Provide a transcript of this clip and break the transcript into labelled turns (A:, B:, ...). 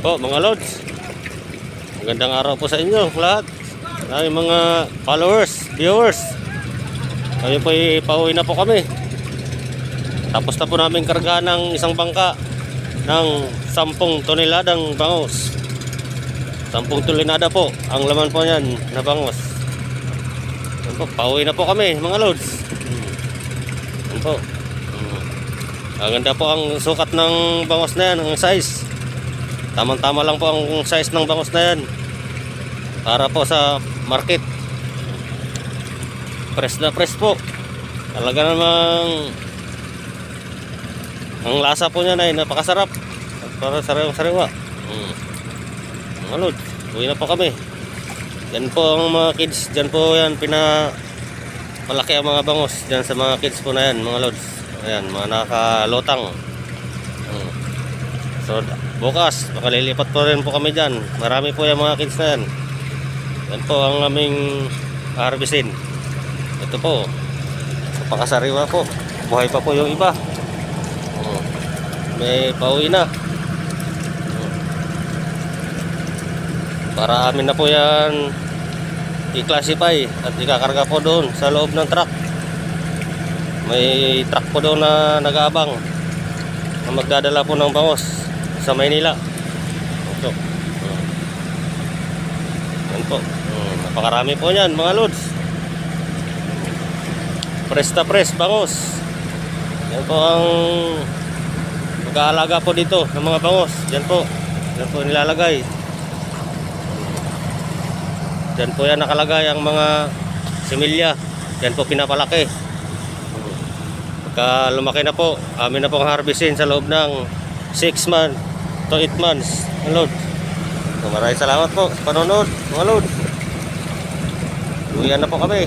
A: po mga lods, magandang araw po sa inyo lahat, aming mga followers, viewers. Ngayon po pauwi na po kami. Tapos na po namin karga ng isang bangka ng 10 toneladang bangos. 10 tonelada po ang laman po yan na bangos. Yan po, pauwi na po kami mga lods. Yan po. Ang ganda po ang sukat ng bangos na yan, ang size. Tamang-tama lang po ang size ng bangos na yan para po sa market. Press na press po. Talaga namang ang lasa po niyan ay napakasarap. Para sariwa-sariwa. Mga lods, uwi na po kami. Yan po ang mga kids. Diyan po yan malaki ang mga bangos. Diyan sa mga kids po na yan mga lods. Ayan, mga nakalotang. So bukas makalilipat po rin po kami dyan. Marami po yung mga kids na yan. Yan po ang aming harvestin. Ito po, napakasariwa po. Buhay pa po yung iba. May pauwi na. Para amin na po yan i-classify at ikakarga po doon sa loob ng truck. May truck po doon na nag-aabang na magdadala po ng bangos sa Maynila. Ito. Yan po. Napakarami po yan mga lods. Press na press bangos. Yan po ang mag-aalaga po dito ng mga bangos. Yan po. Yan po nilalagay. Yan po yan nakalagay ang mga similya. Yan po pinapalaki. Pagka lumaki na po, amin na po ang harvestin sa loob ng 6 months to 8 months. Mga lods. So, maraming salamat po sa panonood mga lods. Uwian na po kami.